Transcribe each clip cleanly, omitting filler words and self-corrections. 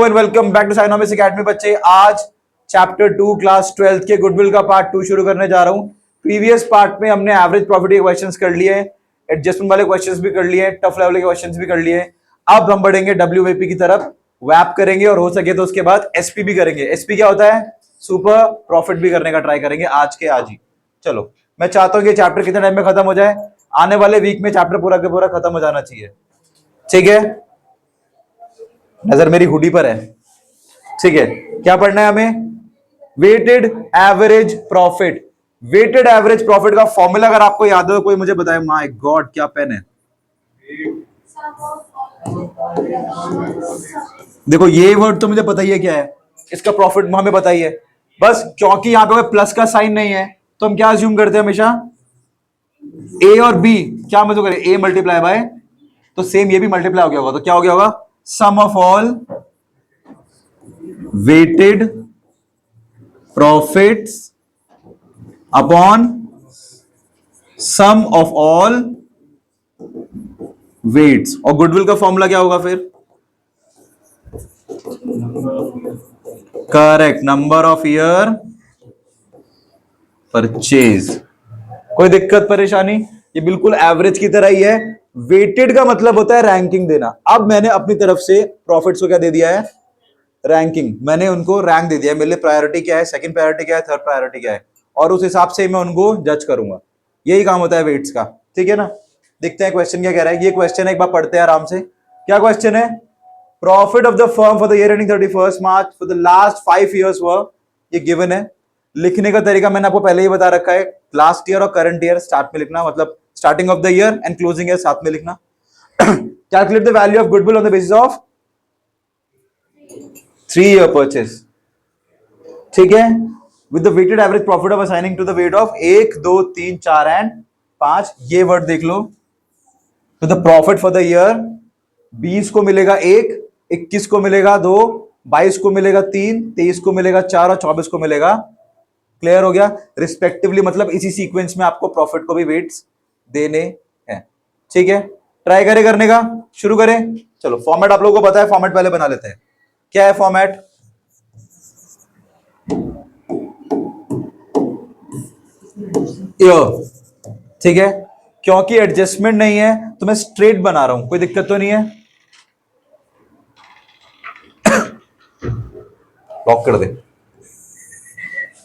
Hello and welcome back to Synomics academy बच्चे। आज chapter 2 class 12 के गुडविल का पार्ट 2 शुरू करने जा रहा हूं। प्रीवियस पार्ट में हमने एवरेज प्रॉफिट के क्वेश्चंस कर लिए, एडजस्टमेंट वाले क्वेश्चंस भी कर लिए, टफ लेवल के क्वेश्चंस भी कर लिए। अब हम बढ़ेंगे डब्ल्यूवीपी की तरफ, वैप करेंगे और हो सके तो उसके बाद एसपी भी करेंगे। एसपी क्या होता है? सुपर प्रॉफिट भी करने का ट्राई करेंगे आज के आज ही। चलो, मैं चाहता हूं कि चैप्टर कितने टाइम में खत्म हो जाए। आने वाले वीक में चैप्टर पूरा के पूरा खत्म हो जाना चाहिए। ठीक है, नजर मेरी हुडी पर है। ठीक है, क्या पढ़ना है हमें? Weighted average profit. Weighted average profit का फॉर्मूला अगर आपको याद हो कोई मुझे बताए। माय गॉड, क्या पेन है। देखो, ये वर्ड तो मुझे पता ही है क्या है, इसका प्रॉफिट हमें पता ही है। बस क्योंकि यहां पे प्लस का साइन नहीं है तो हम क्या अज्यूम करते हैं हमेशा, ए और बी क्या मतलब करें, ए मल्टीप्लाई बाय, तो सेम ये भी मल्टीप्लाई हो गया होगा, तो क्या हो गया होगा, sum of all weighted profits upon sum of all weights. और गुडविल का फॉर्मूला क्या होगा फिर? Correct, number of year purchase. कोई दिक्कत परेशानी? ये बिल्कुल एवरेज की तरह ही है। वेटेड का मतलब होता है रैंकिंग देना। अब मैंने अपनी तरफ से प्रॉफिट्स को क्या दे दिया है? रैंकिंग। मैंने उनको रैंक दे दिया है, मेरे लिए प्रायोरिटी क्या है, सेकंड प्रायोरिटी क्या है, थर्ड प्रायोरिटी क्या है, और उस हिसाब से मैं उनको जज करूंगा। यही काम होता है वेट्स का। ठीक है ना? देखते हैं क्वेश्चन क्या कह रहा है। ये क्वेश्चन एक बार पढ़ते हैं आराम से। क्या क्वेश्चन है? Profit of the firm for the year ending 31 March for the last 5 years वर, ये गिवन है। लिखने का तरीका मैंने आपको पहले ही बता रखा है, लास्ट ईयर और करंट ईयर स्टार्ट में लिखना, मतलब starting of the year and closing year साथ में लिखना। Calculate the value of goodwill on the basis of 3-year purchase. ठीक है, with the weighted average profit of assigning to the weight of 1, 2, 3, 4 and 5। ये word देख लो। तो the profit for the year 20 को मिलेगा 1, 21 को मिलेगा 2, 22 को मिलेगा 3, 23 को मिलेगा 4 और 24 को मिलेगा। क्लियर हो गया? रिस्पेक्टिवली, मतलब इसी सीक्वेंस में आपको प्रॉफिट को भी वेट्स देने हैं। ठीक है, ट्राई करें करने का, शुरू करें। चलो, फॉर्मेट आप लोगों को पता है, फॉर्मेट पहले बना लेते हैं। क्या है फॉर्मेट? ठीक है, क्योंकि एडजस्टमेंट नहीं है तो मैं स्ट्रेट बना रहा हूं, कोई दिक्कत तो नहीं है। लॉक कर दे।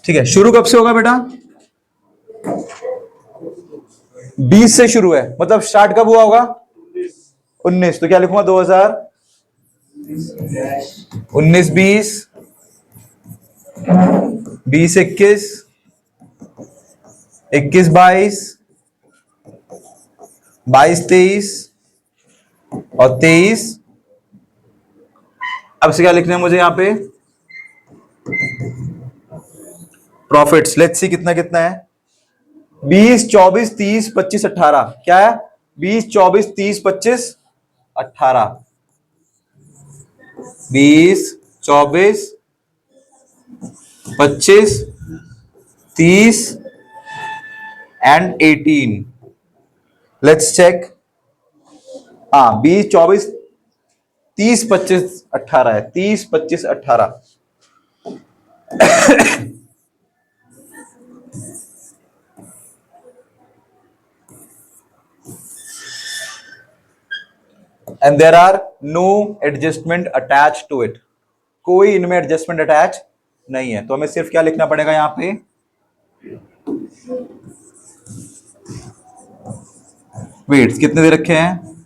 ठीक है, शुरू कब से होगा बेटा? 20 से शुरू है, मतलब स्टार्ट कब हुआ होगा? 19। तो क्या लिखूंगा? 2019 20 20 21 21 22 22 23 और 23। अब से क्या लिखना है मुझे यहां पे? प्रॉफिट्स। लेट्स सी कितना कितना है। 20 24 30 25 18। क्या है? 20 24 30 25 18। 20 24 25 30 एंड 18। Let's check. हाँ, 20 24 30 25 18 है। 30 25 18। And there are no adjustment attach to it. कोई इनमें एडजस्टमेंट अटैच नहीं है, तो हमें सिर्फ क्या लिखना पड़ेगा यहां पे? वेट्स कितने दे रखे हैं?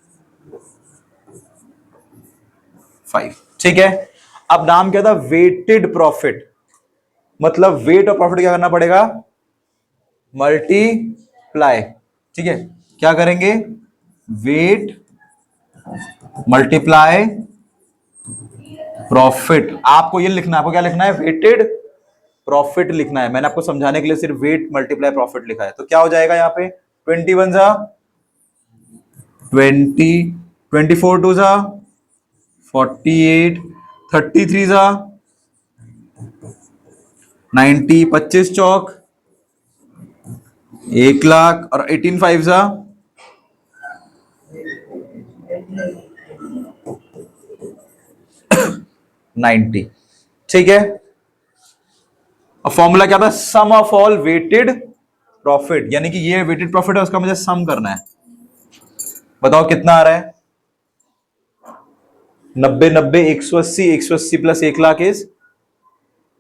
5। ठीक है, अब नाम क्या था? Weighted profit. मतलब वेट और प्रॉफिट क्या करना पड़ेगा? मल्टीप्लाई। ठीक है, क्या करेंगे? Weight multiply profit. आपको ये लिखना है, आपको क्या लिखना है? वेटेड प्रॉफिट लिखना है। मैंने आपको समझाने के लिए सिर्फ वेट मल्टीप्लाई प्रॉफिट लिखा है। तो क्या हो जाएगा यहां पे? 21 जा 20, 24 2 जा 48, 33 जा 90, 25 चौक 1,00,000 और 18 5 जा 90। ठीक है, अब फॉर्मूला क्या था, सम ऑफ ऑल वेटेड प्रॉफिट, यानी कि ये वेटेड प्रॉफिट है, उसका मुझे सम करना है। बताओ कितना आ रहा है, 90 90 180, 180 plus 1 lakh is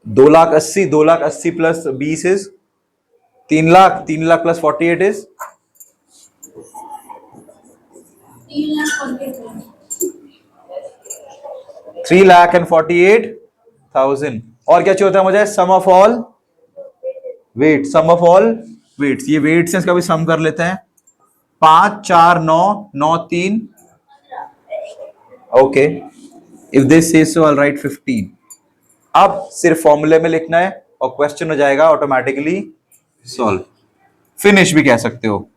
2,80,000, 2,80,000 plus 20 is 3 lakh, 3 lakh plus 48 is 3,48,000। और क्या चाहिए होता है मुझे, sum of all weight, sum of all weights, ये वेट्स है, इसका भी सम कर लेते हैं। 5 4 9 9 3, okay, if this says so I will write 15। अब सिर्फ फॉर्मूले में लिखना है और क्वेश्चन हो जाएगा ऑटोमेटिकली सॉल्व, फिनिश भी कह सकते हो।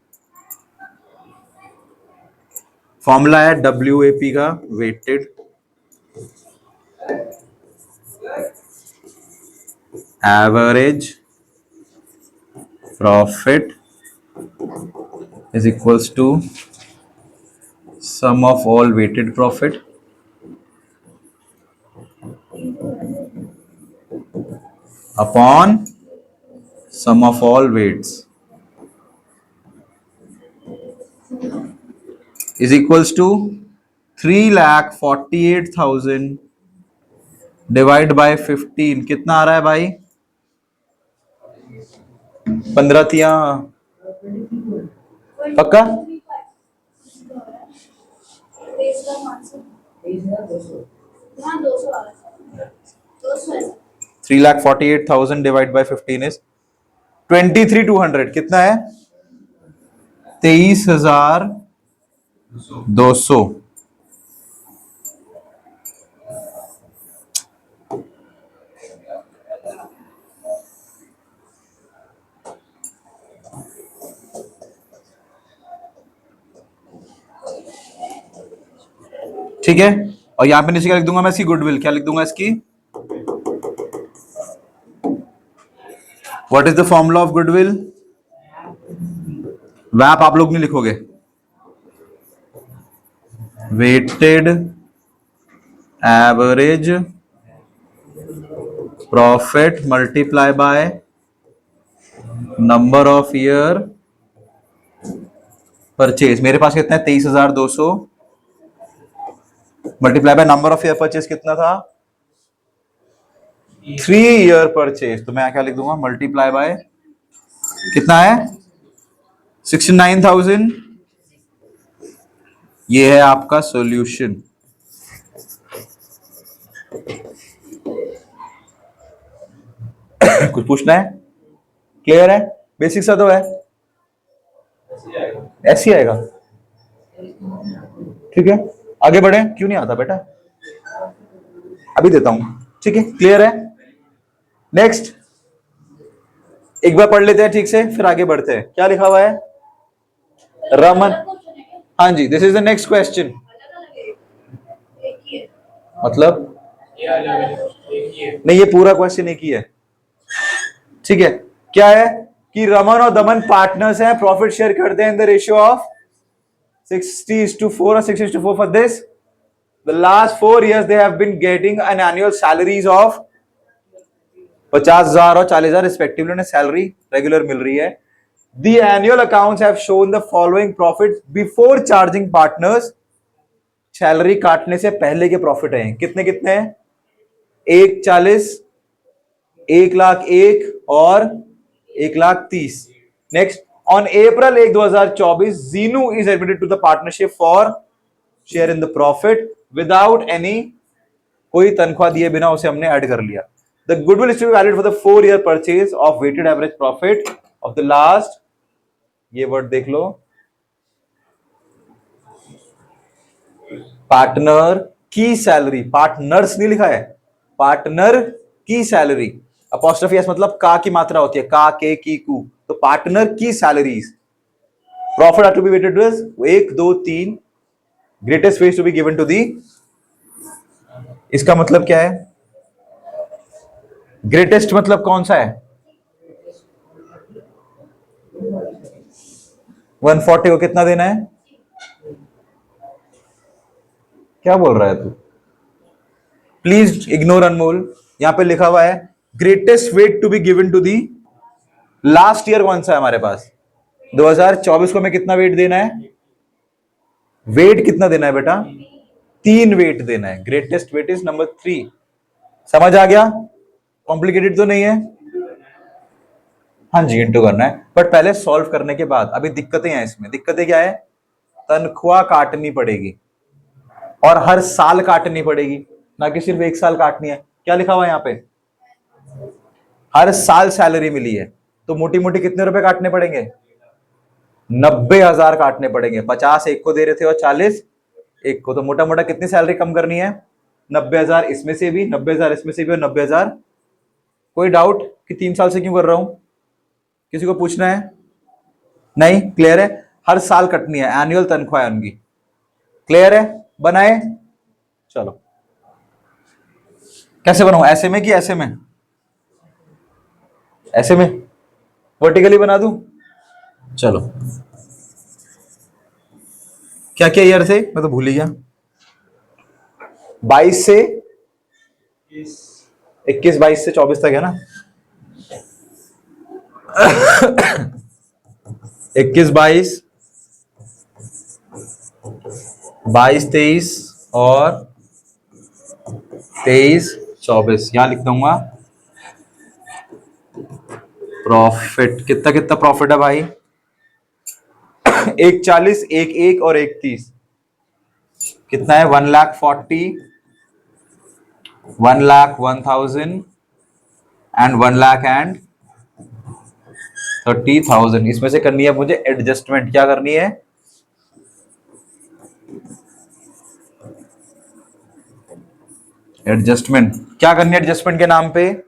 फॉर्मूला है WAP का, weighted average profit is equals to sum of all weighted profit upon sum of all weights is equals to 3,48,000 divide by 15, कितना आ रहा है भाई, 15 तिया पक्का, 3,48,000 डिवाइड बाय 15 इज 23,200, कितना है, 23,200। ठीक है, और यहां पे नीचे क्या लिख दूंगा मैं, इसकी गुडविल क्या लिख दूंगा इसकी, what is the formula of goodwill, वैप आप लोग नहीं लिखोगे, weighted average profit multiply by number of year purchase. मेरे पास कितना है, 23,200 multiply by number of year purchase कितना था, 3 ईयर परचेज, तो मैं क्या लिख दूंगा, मल्टीप्लाई बाय कितना है 69,000। ये है आपका सॉल्यूशन। कुछ पूछना है, क्लियर है, बेसिक सा तो है, ऐसे ही आएगा। ठीक है, आगे बढ़े, क्यों नहीं आता बेटा, अभी देता हूं। ठीक है, क्लियर है, नेक्स्ट एक बार पढ़ लेते हैं ठीक से, फिर आगे बढ़ते हैं। क्या लिखा हुआ है, रमन, हाँ जी, this is the next question, मतलब नहीं, ये पूरा क्वेश्चन एक ही है। ठीक है, क्या है कि रमन और दमन पार्टनर्स हैं, प्रॉफिट शेयर करते हैं इन द रेशियो ऑफ 60:4 और 60:4 for this the last 4 years they have been getting an annual salaries of 50,000 और 40,000 रिस्पेक्टिवली, उन्हें सैलरी रेगुलर मिल रही है। The annual accounts have shown the following profits before charging partners, salary काटने से पहले के profit है, कितने कितने हैं, 1,40,000, 1,01,000 और 1,30,000। Next, on April 1, 2024 Zinu is admitted to the partnership for share in the profit without any, कोई तनख्वाह दिए बिना उसे हमने ऐड कर लिया। The goodwill is to be valid for the 4-year purchase of weighted average profit of the last, ये word देख लो, पार्टनर की सैलरी, पार्टनर्स नहीं लिखा है, पार्टनर की सैलरी, अपॉस्ट्रोफी एस मतलब का की मात्रा होती है, का के की कू, तो पार्टनर की salaries, profit are to be weighted as 1 2 3, greatest ways to be given to the, इसका मतलब क्या है, ग्रेटेस्ट मतलब कौन सा है, 140 को कितना देना है, क्या बोल रहा है तू, प्लीज इग्नोर अनमोल। यहां पे लिखा हुआ है greatest weight to be given to the, last year कौन सा है हमारे पास? 2024 को हमें कितना वेट देना है? वेट कितना देना है बेटा? 3 वेट देना है। Greatest weight is number 3। समझ आ गया? कॉम्प्लिकेटेड तो नहीं है? हाँ जी, इंटू करना है, बट पहले सॉल्व करने के बाद। अभी दिक्कतें हैं इसमें। दिक्कतें क्या है? तनख्वाह काटनी पड़ेगी और हर साल काटनी पड़ेगी, ना कि सिर्फ एक साल काटनी है। क्या लिखा हुआ है यहाँ पे? हर साल सैलरी मिली है तो मोटी मोटी कितने रुपए काटने पड़ेंगे? 90,000 काटने पड़ेंगे। 50 एक को दे रहे थे और 40 एक को, तो मोटा मोटा कितनी सैलरी कम करनी है? 90,000 इसमें से भी, 90,000 इसमें से भी और 90,000। कोई डाउट कि 3 साल से क्यों कर रहा हूं? किसी को पूछना है? नहीं, क्लियर है? हर साल कटनी है, एनुअल तनख्वाह है उनकी। क्लियर है? बनाए? चलो, कैसे बनाऊं? ऐसे में कि ऐसे में? ऐसे में वर्टिकली बना दूं? चलो, क्या क्या ईयर थे, मैं तो भूल ही गया। 22 से 21, 22 से 24 तक है ना? 21, 22, 22, 23 और 23, 24 यहां लिख दूंगा। प्रॉफिट कितना कितना प्रॉफिट है भाई? एक 40, एक और एक 30, कितना है? 1,40,000, 1,01,000 एंड 1,30,000। इसमें से करनी है मुझे एडजस्टमेंट। क्या करनी है? एडजस्टमेंट। क्या करनी है एडजस्टमेंट के नाम पे?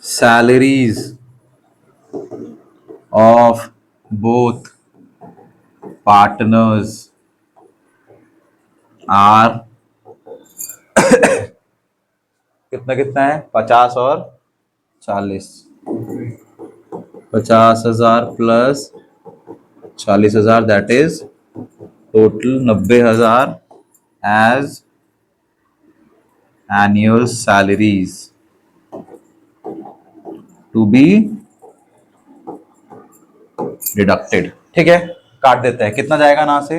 Salaries of both partners are कितना कितना है? 50 और 40। 50,000 plus 40,000, that is total 90,000 as annual salaries to be deducted. ठीक है, काट देते हैं। कितना जाएगा ना से?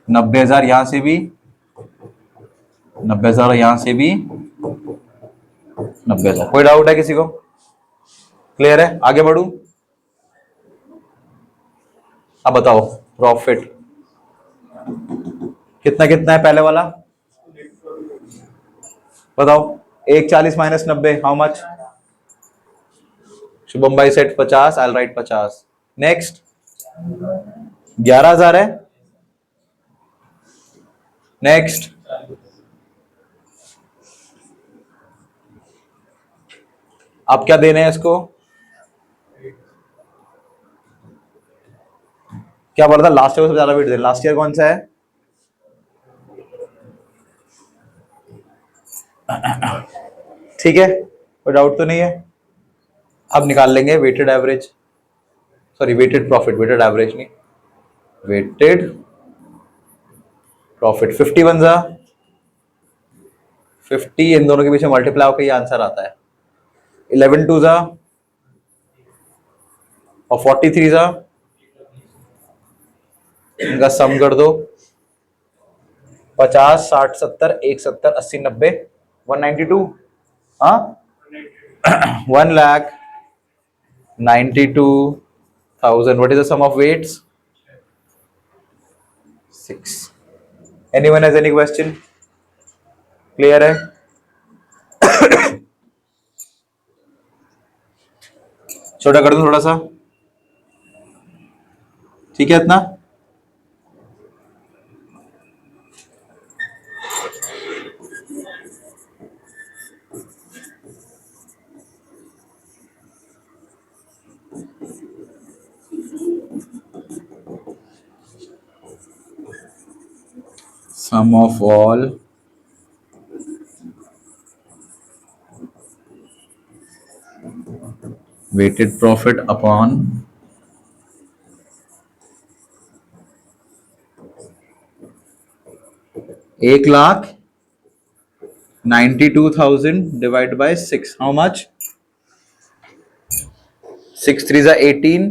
90,000 यहां से भी, 90,000 यहां से भी, 90,000। कोई डाउट है किसी को? क्लियर है? आगे बढ़ू? अब बताओ प्रॉफिट कितना कितना है पहले वाला? बताओ। 1,40 माइनस 90, हाउ मच? शुभम भाई सेट 50, आई राइट 50। नेक्स्ट 11,000 है। नेक्स्ट अब क्या देने हैं इसको? क्या बोला था? लास्ट ईयर से ज्यादा वेट दे। लास्ट ईयर कौन सा है? ठीक है, कोई डाउट तो नहीं है? अब निकाल लेंगे weighted average, sorry weighted profit, weighted average नहीं, वेटेड प्रॉफिट। 51 जा 50, इन दोनों के बीच में मल्टीप्लाई होकर ये आंसर आता है। 11 टू जा और 43 जा, इनका सम कर दो। 50, 60, 70, 1, 70, 80, 90, 192। हाँ, 1,92,000। What is the sum of weights? 6. Anyone has any question? Clear है? छोटा कर दूं थोड़ा सा? ठीक है इतना? Sum of all weighted profit upon 1,92,000 divided by 6. How much? 6 3 is 18,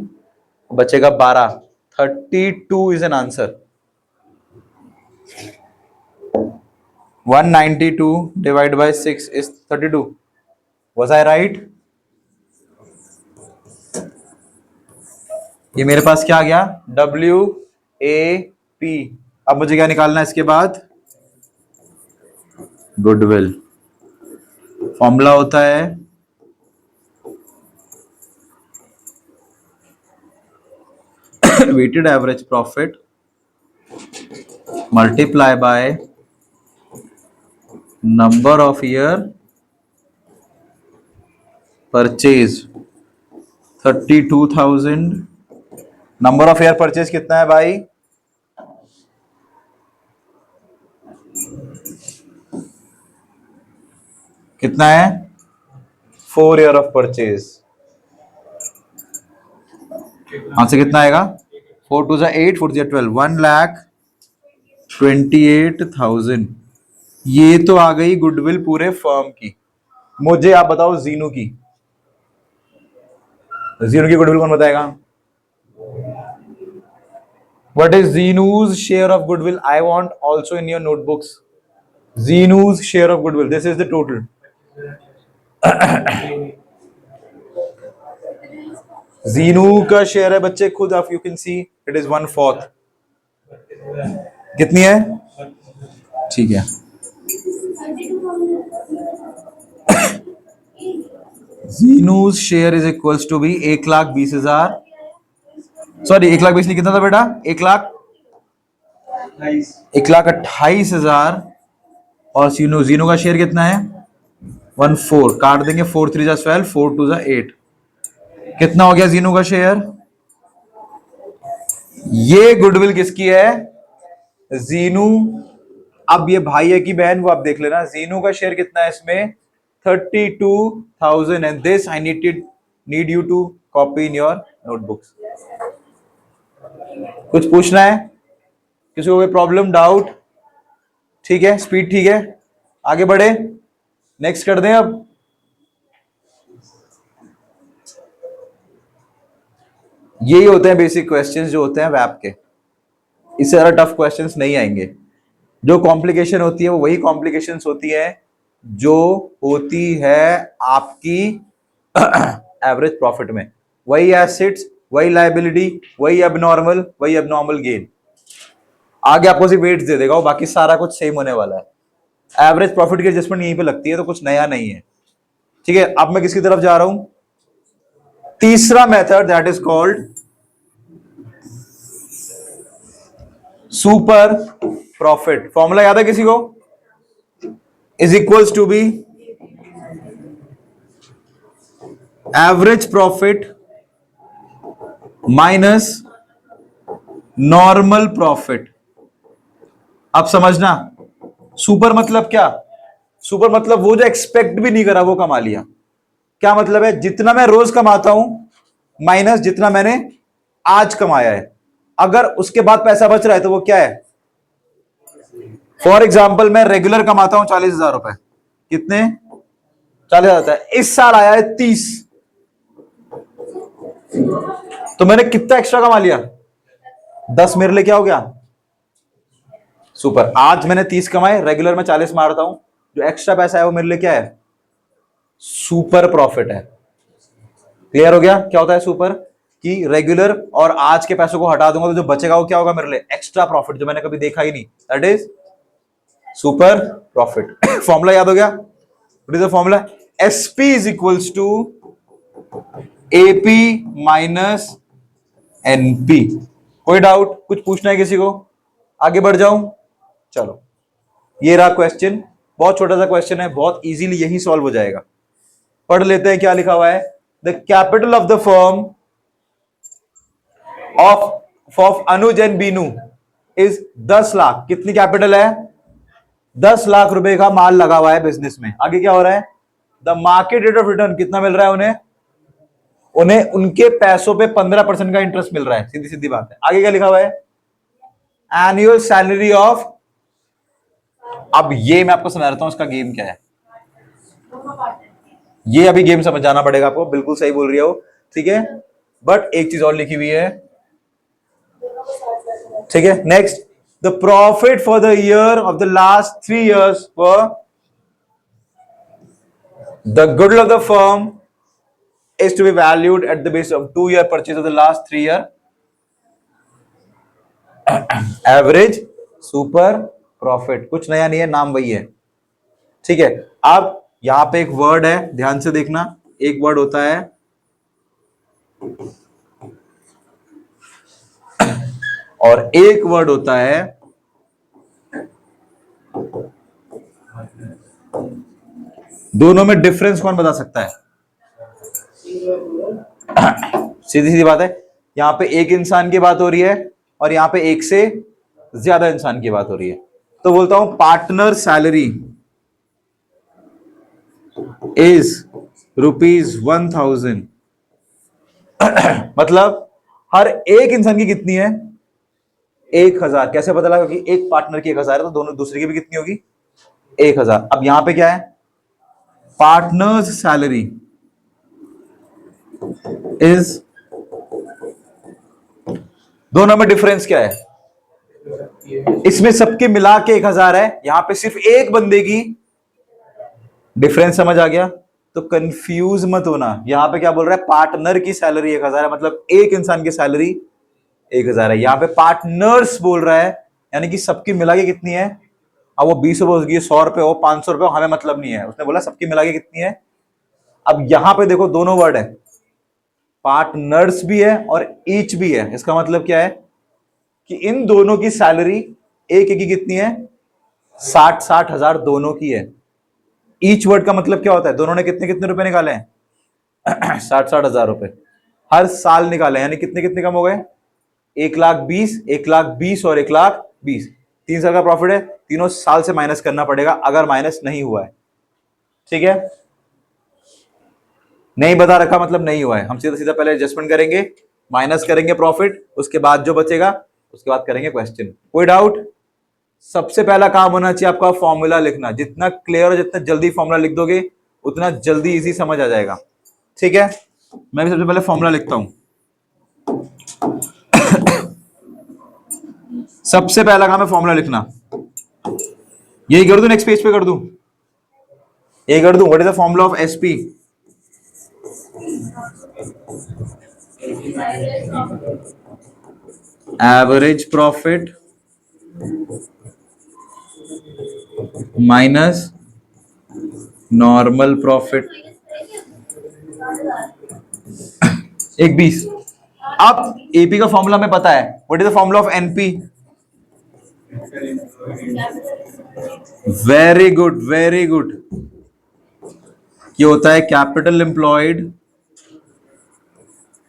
बचेगा 12. 32 is an answer. 192 divided by 6 is 32. Was I right? ये मेरे पास क्या आ गया? WAP. अब मुझे क्या निकालना है इसके बाद? गुडविल. फॉर्मूला होता है weighted average profit multiply by number of year purchase. 32,000. Number of year purchase कितना है भाई? कितना है? 4 ईयर ऑफ परचेज. आंसर कितना आएगा? 4 2 8, 4 12, 1,28,000. ये तो आ गई गुडविल पूरे फर्म की. मुझे आप बताओ जीनू की. जीनू की गुडविल कौन बताएगा? What is Zenu's share of goodwill? I want also in your notebooks. Zenu's share of goodwill. This is the total. Zenu का शेयर है बच्चे खुद आप you can see it is 1/4. कितनी है? ठीक है. Zenu's share is equals to be 1,20,000. Sorry 1,20,000 नहीं, कितना था बेटा? 1,28,000. और जीनो का शेयर कितना है? 1/4. काट देंगे. 4 3 12, 4 2 8. कितना हो गया जीनो का शेयर? ये गुडविल किसकी है? जीनू. अब ये भाई है कि बहन वो आप देख लेना. जीनू का शेयर कितना है इसमें? 32,000. And this I need you to copy in your notebooks. कुछ पूछना है? किसी को कोई प्रॉब्लम, डाउट? ठीक है, स्पीड ठीक है, आगे बढ़े. नेक्स्ट कर दें. अब यही होते हैं बेसिक क्वेश्चंस जो होते हैं वैप के. इससे ज्यादा टफ क्वेश्चंस नहीं आएंगे. जो कॉम्प्लिकेशन होती है वो वही कॉम्प्लिकेशंस होती है जो होती है आपकी एवरेज प्रॉफिट में. वही एसेट्स, वही लायबिलिटी, वही एबनॉर्मल गेन. आगे आपको सिर्फ वेट्स दे देगा, बाकी सारा कुछ सेम होने वाला है. एवरेज प्रॉफिट की एडजस्टमेंट यहीं पे लगती है, तो कुछ नया नहीं है. ठीक है, अब मैं किसकी तरफ जा रहा हूं? तीसरा method, that is called super profit. Formula याद है किसी को? Is equals to be average profit minus normal profit. अब समझना, सुपर मतलब क्या? सुपर मतलब वो जो एक्सपेक्ट भी नहीं करा वो कमा लिया. क्या मतलब है? जितना मैं रोज कमाता हूं माइनस जितना मैंने आज कमाया है. अगर उसके बाद पैसा बच रहा है तो वो क्या है? फॉर एग्जाम्पल मैं रेगुलर कमाता हूं 40,000 रुपए. कितने? 40,000. इस साल आया है 30, तो मैंने कितना एक्स्ट्रा कमा लिया? 10. मेरे लिए क्या हो गया? सुपर. आज मैंने 30 कमाए, रेगुलर में 40 मारता हूं, जो एक्स्ट्रा पैसा है वो मेरे लिए क्या है? सुपर प्रॉफिट है. क्लियर हो गया क्या होता है सुपर? कि रेगुलर और आज के पैसों को हटा दूंगा तो जो बचेगा वो क्या होगा मेरे लिए? एक्स्ट्रा प्रॉफिट, जो मैंने कभी देखा ही नहीं. That is super profit. Formula याद हो गया? What is the formula? SP is equals to AP minus NP. कोई डाउट? कुछ पूछना है किसी को? आगे बढ़ जाऊं? चलो, ये रहा क्वेश्चन. बहुत छोटा सा क्वेश्चन है, बहुत इजीली यही सॉल्व हो जाएगा. पढ़ लेते हैं क्या लिखा हुआ है. The capital of the firm of Anuj and Binu is 10 lakh. कितनी कैपिटल है? 10 लाख रुपए का माल लगा हुआ है बिजनेस में. आगे क्या हो रहा है? The market rate of return कितना मिल रहा है उन्हें? उन्हें उनके पैसों पे 15% का इंटरेस्ट मिल रहा है, सीधी सीधी बात है। आगे क्या लिखा हुआ है, एनुअल सैलरी ऑफ, अब ये मैं आपको समझा रहा हूं इसका गेम क्या है, ये अभी गेम समझ जाना पड़ेगा आपको, बिल्कुल सही बोल रही हो, ठीक है। बट एक चीज और लिखी हुई है, ठीक है। Next, the profit for the year of the last 3 years for the goodwill of the firm is to be valued at the basis of 2-year purchase of the last 3 year average super profit। कुछ नया नहीं है, नाम वही है, ठीक है। अब यहां पे एक वर्ड है, ध्यान से देखना, एक वर्ड होता है और एक वर्ड होता है दोनों में डिफरेंस कौन बता सकता है? सीधी सीधी बात है, यहां पे एक इंसान की बात हो रही है और यहां पे एक से ज्यादा इंसान की बात हो रही है। तो बोलता हूं पार्टनर सैलरी इज ₹1000। मतलब हर एक इंसान की कितनी है? 1000। कैसे पता लगा? क्योंकि एक पार्टनर की 1000 है तो दोनों दूसरे की भी कितनी होगी? 1000। अब यहां पे क्या है? पार्टनर्स सैलरी इज, दोनों में डिफरेंस क्या है? इसमें सबके मिला के 1000 है, यहां पे सिर्फ एक बंदे की, डिफरेंस समझ आ गया? तो कंफ्यूज मत होना, यहां पे क्या बोल रहा है? पार्टनर की सैलरी 1000 है, मतलब एक इंसान की सैलरी 1000 है। यहां पे पार्टनर्स बोल रहा है, यानी कि सबकी मिला के कितनी है? अब वो 20 रुपए होगी, 100 रुपए हो, 500 रुपए हो, हमें मतलब नहीं है, उसने बोला सबकी मिला के कितनी है। अब यहां पे देखो दोनों वर्ड है, पार्टनर्स भी है और ईच भी है। इसका मतलब क्या है कि इन दोनों की सैलरी एक की कितनी है? 60-60 हजार दोनों की है। ईच वर्ड का मतलब क्या होता है? दोनों ने कितने कितने रुपए निकाले हैं? 60-60 हजार रुपए हर साल निकाले, यानी कितने कितने कम हो गए? 1,20,000, 1,20,000 और 1,20,000। 3 साल का प्रॉफिट है, तीनों साल से माइनस करना पड़ेगा अगर माइनस नहीं हुआ है, ठीक है। नहीं बता रखा मतलब नहीं हुआ है, हम सीधा सीधा पहले एडजस्टमेंट करेंगे, माइनस करेंगे प्रॉफिट, उसके बाद जो बचेगा उसके बाद करेंगे क्वेश्चन। कोई डाउट? सबसे पहला काम होना चाहिए आपका फॉर्मूला लिखना, जितना क्लियर और जितना जल्दी फॉर्मूला लिख दोगे उतना जल्दी इजी समझ आ जाएगा, ठीक है। मैं भी सबसे पहले फॉर्मूला लिखता हूं। सबसे पहला काम है फॉर्मूला लिखना। यही कर दूं, नेक्स्ट पेज पे कर दूं, ये कर दूं। What is the formula of SP? Average profit minus normal profit, 1,20। अब एपी का फॉर्मूला में पता है, what is the formula of NP? Very good, very good. ये होता है कैपिटल एम्प्लॉयड,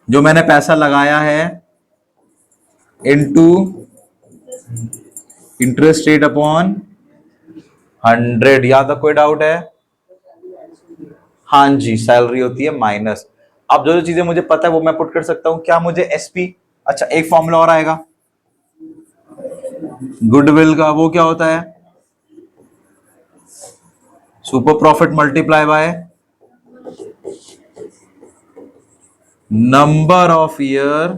जो मैंने पैसा लगाया है, इनटू इंटरेस्ट रेट अपॉन 100। यहां तक कोई डाउट है? हाँ जी, सैलरी होती है माइनस। अब जो जो चीजें मुझे पता है वो मैं पुट कर सकता हूं। क्या मुझे एसपी, अच्छा एक फॉर्मूला और आएगा गुडविल का, वो क्या होता है? Super profit multiply by number of year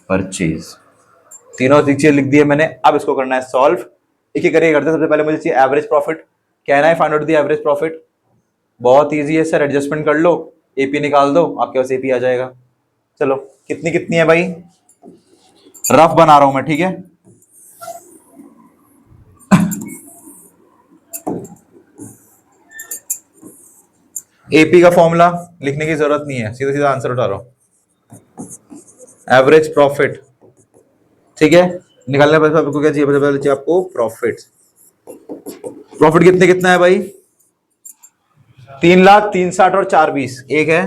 purchase. तीनों चीजें लिख दी है मैंने, अब इसको करना है सॉल्व। एक एक करके करते हैं। सबसे पहले मुझे चाहिए एवरेज प्रॉफिट। कहना है find out the average profit. बहुत इजी है सर, एडजस्टमेंट कर लो, एपी निकाल दो, आपके पास एपी आ जाएगा। चलो कितनी कितनी है भाई? रफ बना रहा हूं मैं, ठीक है। एपी का फॉर्मूला लिखने की जरूरत नहीं है, सीधा सीधा आंसर उठा रहा हूं। एवरेज प्रॉफिट, ठीक है। निकालने पर आपको क्या चाहिए? पहले चाहिए आपको प्रॉफिट। प्रॉफिट कितने कितना है भाई? 3,00,000, 360 और 420। एक है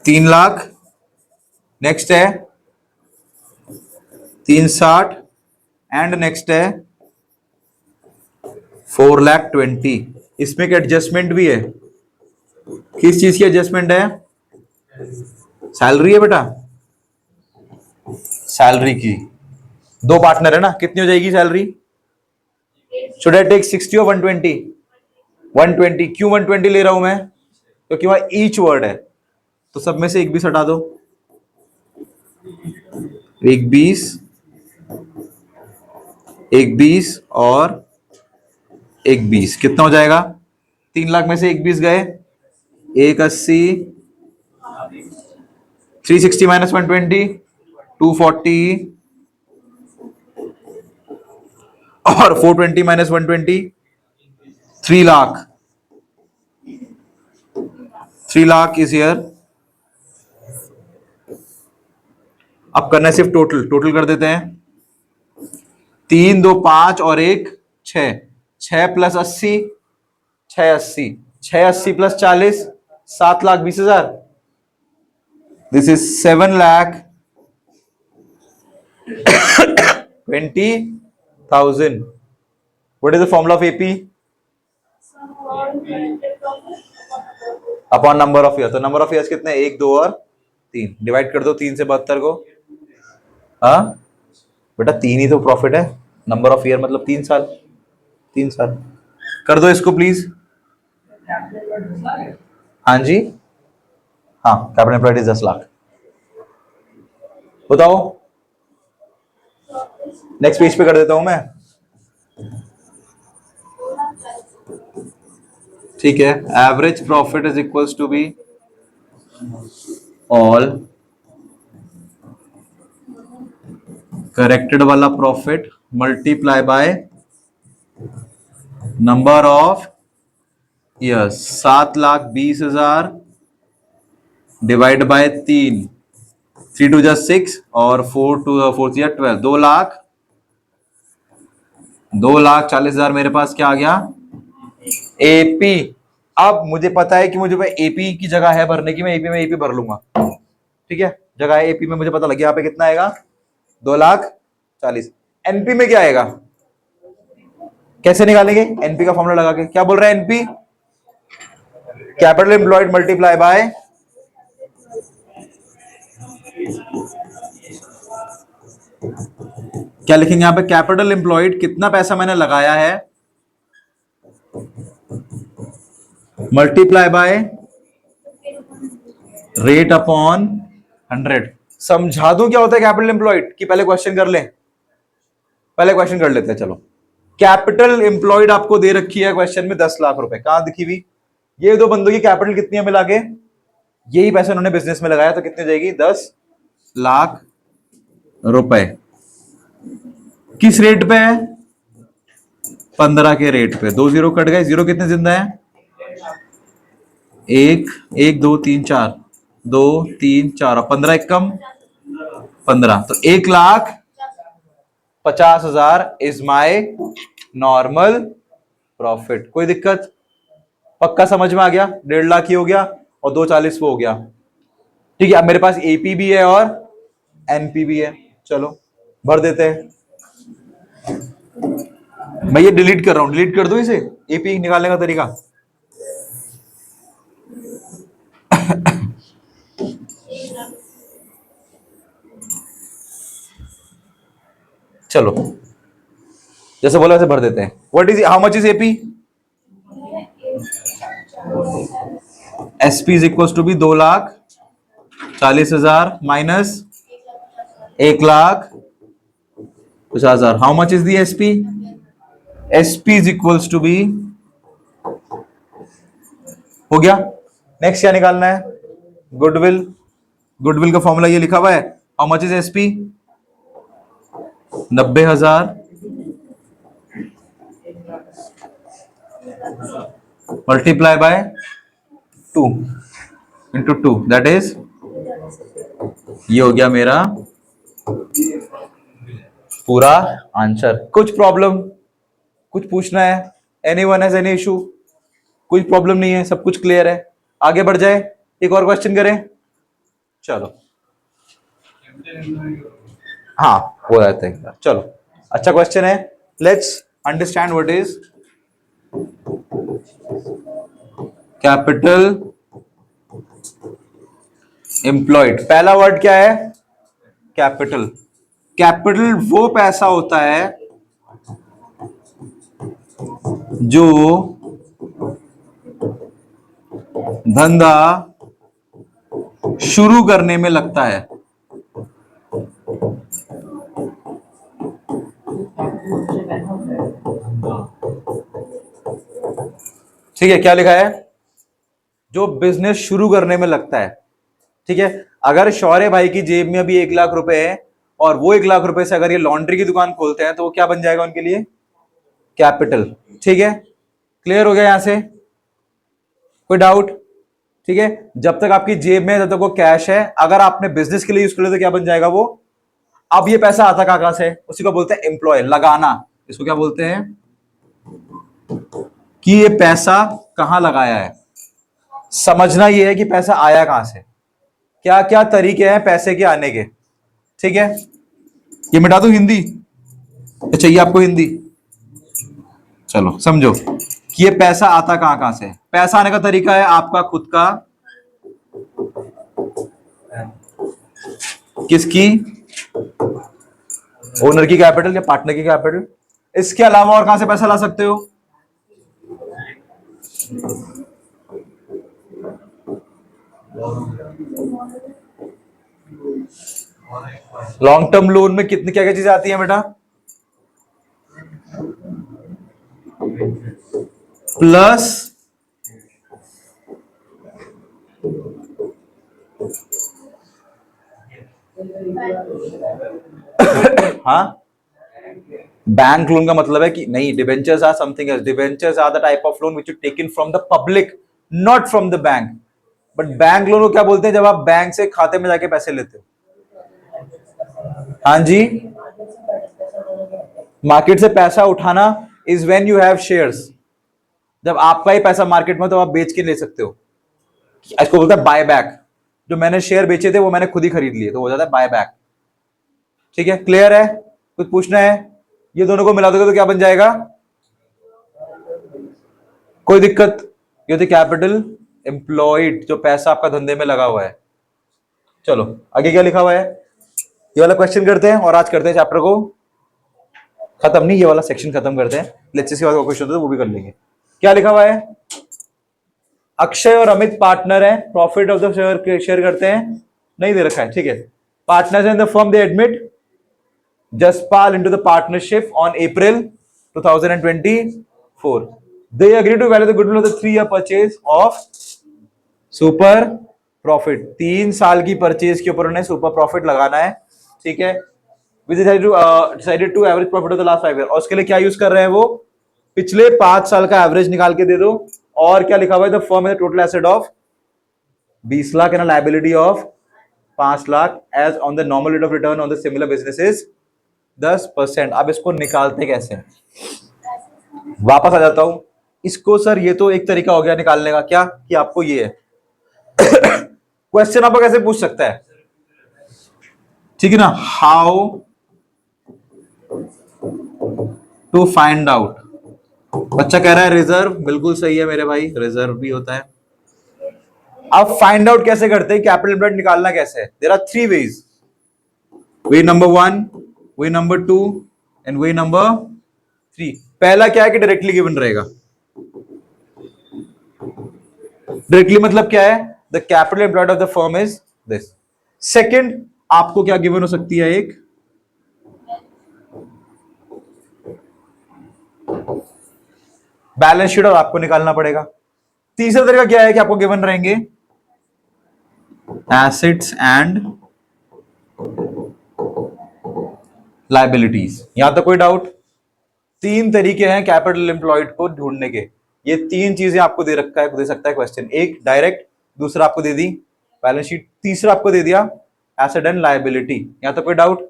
3,00,000, नेक्स्ट है 360 एंड नेक्स्ट है 4,20,000। इसमें एक एडजस्टमेंट भी है। किस चीज की एडजस्टमेंट है? सैलरी है बेटा, सैलरी की। दो पार्टनर है ना, कितनी हो जाएगी सैलरी? शुड आई टेक 60 और 120? 120। क्यों 120 ले रहा हूं मैं? क्योंकि वहां ईच वर्ड है, तो सब में से एक 20 हटा दो। एक 20, एक 20 और एक 20, कितना हो जाएगा? 3 लाख में से एक 20 गए, एक 80, 360 माइनस 120, 240 और 420 minus 120, 3 lakh. 3 lakh is here. अब करना है सिर्फ टोटल, टोटल कर देते हैं। 3 2 5 और एक 6, 6 plus 80, 680, 680 plus 40, 7,20,000। This is 7,20,000। What is the formula of AP? Upon number of year. तो नंबर ऑफ ईयर्स कितने? 1 2 और 3। डिवाइड कर दो 3 से 72 को। हाँ बेटा, 3 ही तो प्रॉफिट है। नंबर ऑफ ईयर मतलब 3 साल। 3 साल कर दो इसको प्लीज। हाँ जी, हाँ, कैपिटल एम्प्लॉयड इज 10 लाख। बताओ, नेक्स्ट पेज पे कर देता हूं मैं। ठीक है, average profit is equals to be all corrected वाला profit multiply by number of years. 7,20,000 divide by 3, 3 2 जा 6 और 4 2 4 जा 12, 2,40,000 मेरे पास क्या आ गया? एपी। अब मुझे पता है कि मुझे एपी की जगह है भरने की, मैं एपी में एपी भर लूंगा। ठीक है, जगह है एपी में, मुझे पता लग गया यहाँ पे कितना आएगा? 2,40,000। एनपी में क्या आएगा? कैसे निकालेंगे एनपी का फॉर्मूला लगा के? क्या बोल रहा है NP? Capital employed multiply by क्या लिखेंगे यहाँ पे? कैपिटल एम्प्लॉयड, कितना पैसा मैंने लगाया है, मल्टीप्लाई बाय रेट अपॉन 100। समझा दूं क्या होता है कैपिटल एम्प्लॉयड की? पहले क्वेश्चन कर ले, पहले क्वेश्चन कर लेते हैं। चलो, कैपिटल एम्प्लॉयड आपको दे रखी है क्वेश्चन में 10 लाख रुपए। कहां दिखी हुई? ये दो बंदों की कैपिटल कितनी है मिला के? यही पैसे उन्होंने बिजनेस में लगाया, तो कितनी जाएगी? 10 लाख रुपए। किस रेट पे है? 15 के रेट पे। 2 जीरो कट गए, जीरो कितने जिंदा है? 1 1 2 3 4, 2 3 4 और 15 एक कम 15, तो 1,50,000 इज माई नॉर्मल प्रॉफिट। कोई दिक्कत? पक्का समझ में आ गया? 1.5 लाख ही हो गया और 2,40 वो हो गया। ठीक है, अब मेरे पास एपी भी है और एनपी भी है। चलो भर देते हैं। मैं ये डिलीट कर रहा हूं, डिलीट कर दो इसे, एपी निकालने का तरीका। चलो, जैसे बोला वैसे भर देते हैं। What is, how much is AP? SP is equal to be 2,40,000 minus 1,50,000। How much is the SP? SP is equals to be, हो गया। नेक्स्ट क्या निकालना है? गुडविल। गुडविल का फॉर्मूला ये लिखा हुआ है। How much is SP? 90,000 multiply by 2 into 2, that is, ये हो गया मेरा पूरा आंसर। कुछ प्रॉब्लम, कुछ पूछना है? Anyone has any issue? कोई प्रॉब्लम नहीं है, सब कुछ क्लियर है। आगे बढ़ जाए, एक और क्वेश्चन करें। चलो, हाँ हो जाते हैं। चलो, अच्छा क्वेश्चन है। Let's understand what is capital employed. पहला वर्ड क्या है? कैपिटल। कैपिटल वो पैसा होता है जो धंधा शुरू करने में लगता है। ठीक है, क्या लिखा है? जो बिजनेस शुरू करने में लगता है। ठीक है, अगर शौर्य भाई की जेब में अभी 1 लाख रुपए है और वो 1 लाख रुपए से अगर ये लॉन्ड्री की दुकान खोलते हैं तो वो क्या बन जाएगा उनके लिए? कैपिटल। ठीक है, क्लियर हो गया यहां से? कोई डाउट? ठीक है, जब तक आपकी जेब में तब तक वो कैश है, अगर आपने बिजनेस के लिए यूज कर लिया तो क्या बन जाएगा वो? अब ये पैसा आता कहां से? उसी को बोलते हैं एम्प्लॉय, लगाना। इसको क्या बोलते हैं? कि ये पैसा कहां लगाया है। समझना ये है कि पैसा आया कहां से, क्या क्या तरीके हैं पैसे के आने के। ठीक है, ये मिटा दूं हिंदी? चाहिए आपको हिंदी? चलो समझो कि ये पैसा आता कहां कहां से। पैसा आने का तरीका है आपका खुद का, किसकी? ओनर की कैपिटल या पार्टनर की कैपिटल। इसके अलावा और कहां से पैसा ला सकते हो? लॉन्ग टर्म लोन में कितनी क्या क्या चीजें आती हैं बेटा? प्लस हाँ, बैंक लोन का मतलब है कि नहीं, debentures are something else. Debentures are the type of loan which you taken from the public, not from the bank. But bank loan को क्या बोलते हैं? जब आप बैंक से खाते में जाके पैसे लेते हो। हाँ जी, मार्केट से पैसा उठाना is when you have shares. जब आपका ही पैसा मार्केट में तो आप बेच के ले सकते हो। इसको बोलते हैं बाय बैक। जो मैंने शेयर बेचे थे वो मैंने खुद ही खरीद लिए तो हो जाता है बाय बैक। ठीक है, क्लियर है? कुछ पूछना है? ये दोनों को मिला दोगे तो क्या बन जाएगा? कोई दिक्कत? ये होती कैपिटल एम्प्लॉयड, जो पैसा आपका धंधे में लगा हुआ है। चलो आगे क्या लिखा हुआ है, ये वाला क्वेश्चन करते हैं और आज करते हैं चैप्टर को खत्म। नहीं, ये वाला सेक्शन खत्म करते हैं। लेट्स सी वाला क्वेश्चन होता है वो भी कर लेंगे। क्या लिखा हुआ है? अक्षय और अमित पार्टनर हैं, प्रॉफिट ऑफ द शेयर करते हैं। नहीं दे रखा है, ठीक है। Partners in the firm, they admit Jaspal into the partnership on April 2024. They agree to value the goodwill of the 3-year purchase of super profit. 3 साल की परचेज के ऊपर उन्हें सुपर प्रॉफिट लगाना है। ठीक है, decided to average profit of the last 5 years। और उसके लिए क्या यूज कर रहे हैं वो? पिछले 5 साल का एवरेज निकाल के दे दो। और क्या लिखा हुआ है? द फर्म है total asset of 20 lakh and liability of 5 lakh as on the normal rate of return on the similar businesses 10%। अब इसको निकालते कैसे? वापस आ जाता हूं। इसको सर ये तो एक तरीका हो गया निकालने का, क्या कि आपको ये है क्वेश्चन आपको कैसे पूछ सकता है, ठीक है ना, हाउ टू फाइंड आउट। बच्चा कह रहा है रिजर्व, बिल्कुल सही है मेरे भाई, रिजर्व भी होता है। अब फाइंड आउट कैसे करते हैं, कैपिटल एम्प्लॉयड निकालना कैसे है? There are 3 ways. Way number 1, way number 2 and way number 3। पहला क्या है कि डायरेक्टली गिवन रहेगा। डायरेक्टली मतलब क्या है? The capital employed of the firm is this. Second, आपको क्या गिवन हो सकती है? एक बैलेंस शीट और आपको निकालना पड़ेगा। तीसरा तरीका क्या है कि आपको गिवन रहेंगे एसेट्स एंड लायबिलिटीज। यहां तक कोई डाउट? 3 तरीके हैं कैपिटल एम्प्लॉयड को ढूंढने के। ये 3 चीजें आपको दे रखा है, दे सकता है क्वेश्चन। एक डायरेक्ट, दूसरा आपको दे दी बैलेंस शीट, तीसरा आपको दे दिया एसेट एंड लायबिलिटी। यहां तक कोई डाउट?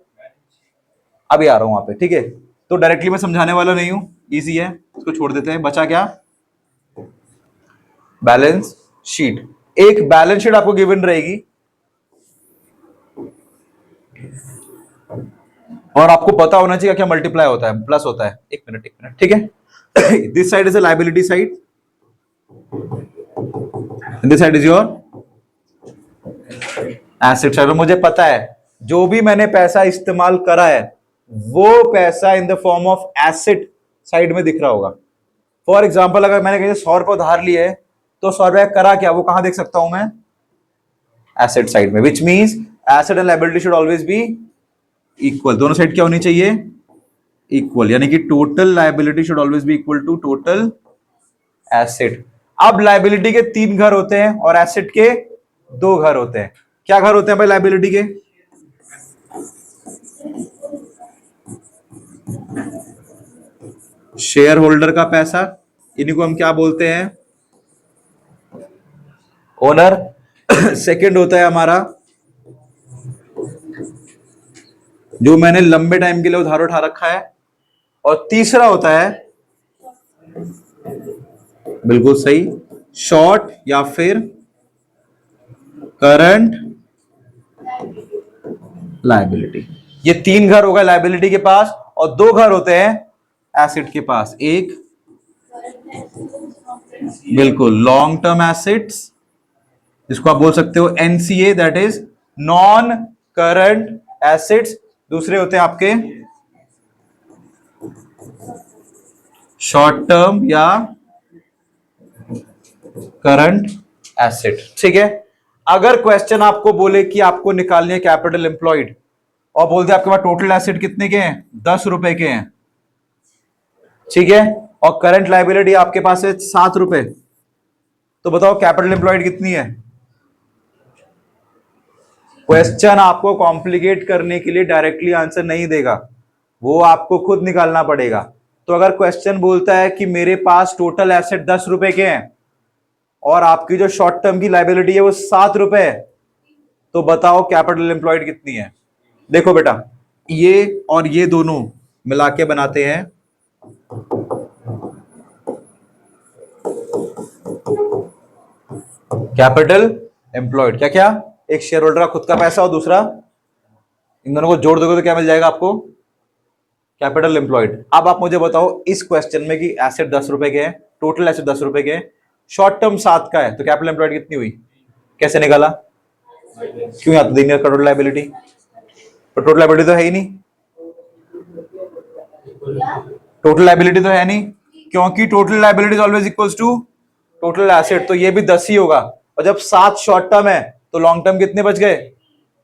अभी आ रहा हूं वहां पे, ठीक है। तो डायरेक्टली मैं समझाने वाला नहीं हूं, इजी है, इसको छोड़ देते हैं। बचा क्या? Balance sheet. एक बैलेंस शीट आपको गिवन रहेगी और आपको पता होना चाहिए क्या मल्टीप्लाई होता है, प्लस होता है। एक मिनट, ठीक है। This side is a liability side, this side is your asset side. मुझे पता है जो भी मैंने पैसा इस्तेमाल करा है वो पैसा in the form of asset side में दिख रहा होगा। फॉर एग्जाम्पल अगर मैंने कहीं 100 रुपए उधार लिए है तो 100 रुपए करा क्या, वो कहां देख सकता हूं मैं, एसेट साइड में, which means asset and liability should always be equal. दोनों साइड क्या होनी चाहिए, इक्वल, यानी कि total liability should always be equal to total asset. अब लायबिलिटी के 3 घर होते हैं और एसेट के 2 घर होते हैं। क्या घर होते हैं भाई लायबिलिटी के, शेयर होल्डर का पैसा, इन्हीं को हम क्या बोलते हैं, ओनर। सेकंड होता है हमारा जो मैंने लंबे टाइम के लिए उधार उठा रखा है, और तीसरा होता है बिल्कुल सही शॉर्ट या फिर करंट लायबिलिटी। ये 3 घर होगा लायबिलिटी के पास और 2 घर होते हैं एसेट के पास। एक बिल्कुल लॉन्ग टर्म एसेट्स, जिसको आप बोल सकते हो NCA, that is non current assets. दूसरे होते हैं आपके शॉर्ट टर्म या करंट एसेट। ठीक है, अगर क्वेश्चन आपको बोले कि आपको निकालनी है कैपिटल एम्प्लॉयड और बोल दे आपके पास टोटल एसेट कितने के हैं, 10 रुपए के हैं, ठीक है, और करंट लायबिलिटी आपके पास है 7 रुपए, तो बताओ कैपिटल एम्प्लॉयड कितनी है। क्वेश्चन आपको कॉम्प्लिकेट करने के लिए डायरेक्टली आंसर नहीं देगा, वो आपको खुद निकालना पड़ेगा। तो अगर क्वेश्चन बोलता है कि मेरे पास टोटल एसेट 10 रुपए के हैं और आपकी जो शॉर्ट टर्म की लायबिलिटी है वो 7 रुपए है, तो बताओ कैपिटल एम्प्लॉयड कितनी है। देखो बेटा, ये और ये दोनों मिला के बनाते हैं कैपिटल एम्प्लॉयड। क्या क्या, एक शेयर होल्डर का खुद का पैसा और दूसरा, इन दोनों को जोड़ दोगे तो क्या मिल जाएगा आपको, कैपिटल एम्प्लॉयड। अब आप मुझे बताओ इस क्वेश्चन में कि एसेट 10 रुपए के हैं, टोटल एसेट 10 रुपए के हैं, शॉर्ट टर्म 7 का है, तो कैपिटल एम्प्लॉयड कितनी हुई, कैसे निकाला, क्यों यहाँ तो देंगे टोटल लायबिलिटी, तो टोटल लायबिलिटी तो है ही नहीं, टोटल लायबिलिटी तो है नहीं, क्योंकि total liability always equals to total asset, तो ये भी 10 ही होगा। और जब 7 शॉर्ट टर्म है तो लॉन्ग टर्म कितने बच गए,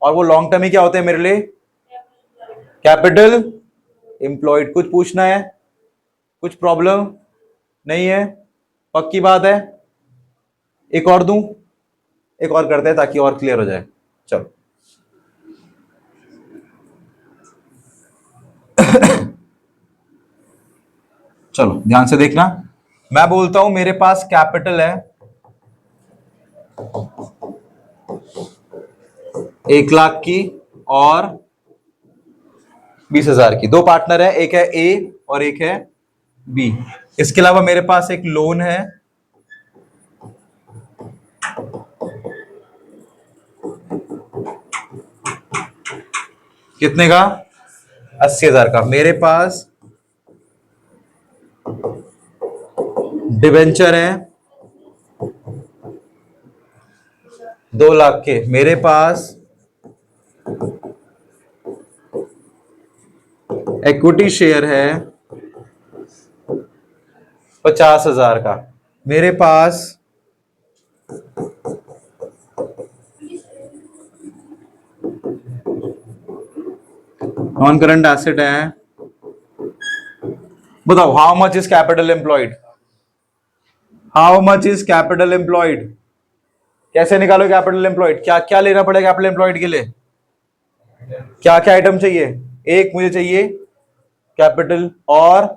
और वो लॉन्ग टर्म ही क्या होते हैं मेरे लिए, कैपिटल एम्प्लॉयड। कुछ पूछना है, कुछ प्रॉब्लम नहीं है, पक्की बात है। एक और दूं, एक और करते हैं ताकि और क्लियर हो जाए। चलो चलो ध्यान से देखना, मैं बोलता हूं मेरे पास कैपिटल है 1 लाख की और 20,000 की, 2 पार्टनर है, एक है ए और एक है बी। इसके अलावा मेरे पास एक लोन है कितने का, 80,000 का। मेरे पास डिवेंचर है 2 लाख के। मेरे पास इक्विटी शेयर है 50,000 का। मेरे पास नॉन करंट एसेट है। बताओ how much is capital employed, how much is capital employed. कैसे निकालो कैपिटल एम्प्लॉयड, क्या क्या लेना पड़ेगा कैपिटल एम्प्लॉयड के लिए, क्या क्या आइटम चाहिए। एक मुझे चाहिए कैपिटल और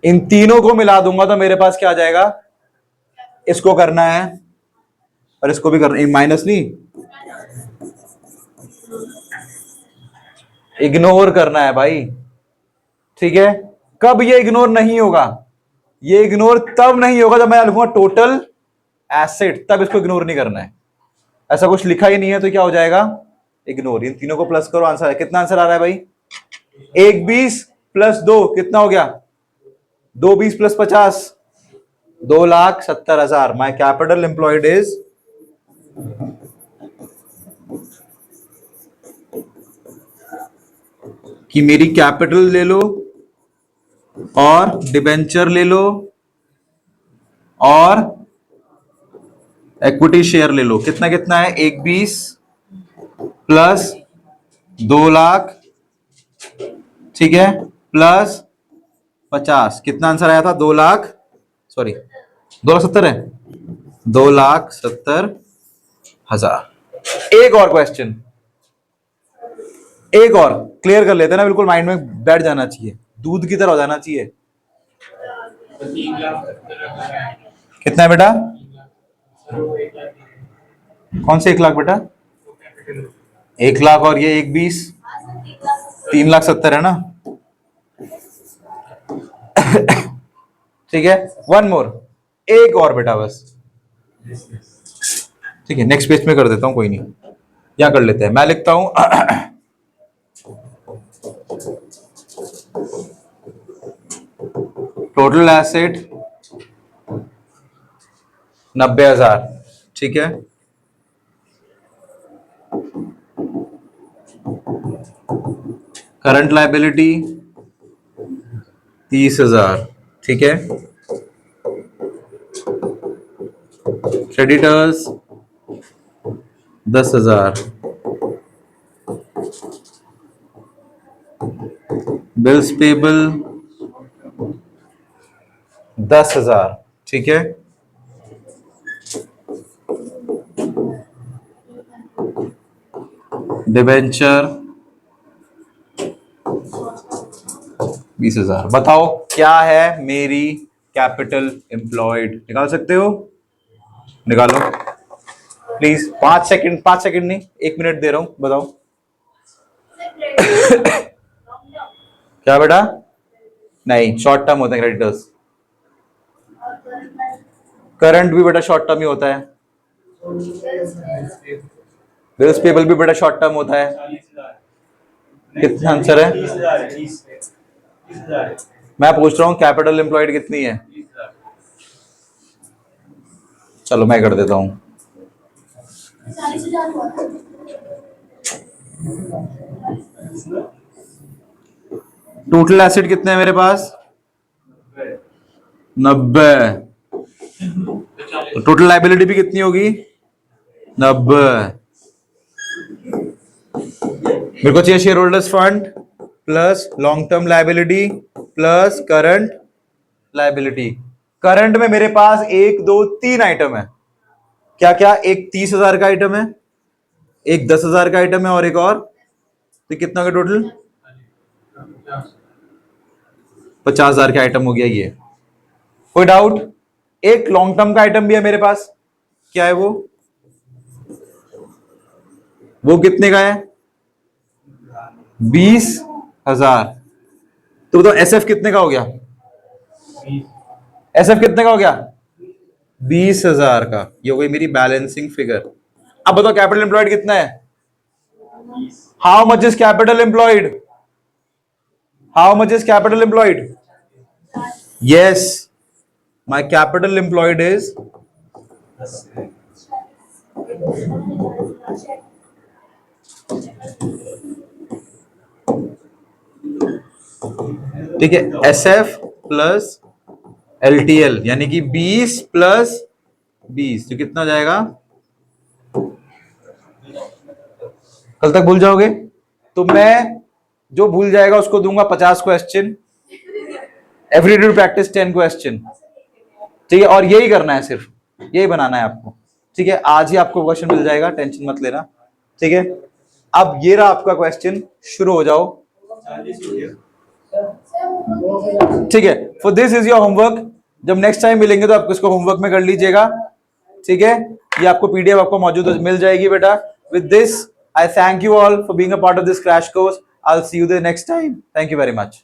इन तीनों को मिला दूंगा तो मेरे पास क्या आ जाएगा, इसको करना है और इसको भी करना, माइनस नहीं, इग्नोर करना है भाई, ठीक है। कब ये इग्नोर नहीं होगा, ये इग्नोर तब नहीं होगा जब मैं लिखूंगा टोटल एसेट, तब इसको इग्नोर नहीं करना है। ऐसा कुछ लिखा ही नहीं है तो क्या हो जाएगा, इग्नोर। इन तीनों को प्लस करो, आंसर है, कितना आंसर आ रहा है भाई, 1 20 + 2 कितना हो गया 2 20 + 50 2,70,000। माई कैपिटल एम्प्लॉयड इज कि मेरी कैपिटल ले लो और डिबेंचर ले लो और इक्विटी शेयर ले लो। कितना कितना है? 1,20 प्लस 2 लाख, ठीक है, प्लस 50। कितना आंसर आया था? 2 लाख, सॉरी 2,70,000 है, 2,70,000। एक और क्वेश्चन, एक और क्लियर कर लेते हैं ना, बिल्कुल माइंड में बैठ जाना चाहिए, दूध की तरह हो जाना चाहिए। कितना है बेटा? कौन से 1 लाख बेटा? 1 लाख और ये 1,20 3,70,000 है ना। ठीक है, वन मोर, एक और बेटा बस। ठीक है, नेक्स्ट पेज में कर देता हूं, कोई नहीं, यहां कर लेते हैं। मैं लिखता हूं टोटल एसेट 90,000, ठीक है। करंट लायबिलिटी 30,000, ठीक है। क्रेडिटर्स 10,000, बिल्स पेबल 10,000, ठीक है। डिबेंचर 20,000। बताओ क्या है मेरी कैपिटल एम्प्लॉयड? निकाल सकते हो? निकालो प्लीज। 5 सेकंड, 5 सेकंड नहीं, 1 मिनट दे रहा हूं, बताओ। क्या बेटा? नहीं, शॉर्ट टर्म होते हैं क्रेडिटर्स। करंट भी बेटा शॉर्ट टर्म ही होता है। बिल्स पेबल भी बेटा शॉर्ट टर्म होता है। कितना आंसर है? मैं पूछ रहा हूं कैपिटल एम्प्लॉयड कितनी है? चलो मैं कर देता हूं। टोटल एसेट कितने हैं मेरे पास? 90। तो टोटल लायबिलिटी भी कितनी होगी? 90। मेरे को चाहिए share holders fund plus long term liability plus current liability. Current में मेरे पास 1 2 3 आइटम है। क्या क्या? एक 30,000 का आइटम है, एक 10,000 का आइटम है और एक और, तो कितना का टोटल? 50,000 का आइटम हो गया ये। कोई डाउट? एक लॉन्ग टर्म का आइटम भी है मेरे पास। क्या है वो? वो कितने का है? 20,000। तो बताओ एसएफ कितने का हो गया? एसएफ कितने का हो गया? 20,000 का। ये हो गई मेरी बैलेंसिंग फिगर। अब बताओ कैपिटल एम्प्लॉयड कितना है? How much is capital employed? How much is capital employed? Yes, my capital employed is ठीक है, एसएफ प्लस एलटीएल यानी कि 20 प्लस 20, तो कितना जाएगा? कल तक भूल जाओगे तो मैं जो भूल जाएगा उसको दूंगा 50 question, every day to practice 10 question, ठीक है। और यही करना है, सिर्फ यही बनाना है आपको, ठीक है। आज ही आपको क्वेश्चन मिल जाएगा, टेंशन मत लेना, ठीक है। अब ये रहा आपका क्वेश्चन, शुरू हो जाओ, ठीक है। For this is your homework. जब नेक्स्ट टाइम मिलेंगे तो आप इसको होमवर्क में कर लीजिएगा, ठीक है। ये आपको पीडीएफ आपको मौजूद मिल जाएगी बेटा। With this I thank you all for being a part of this crash course. I will see you the next time. Thank you very much.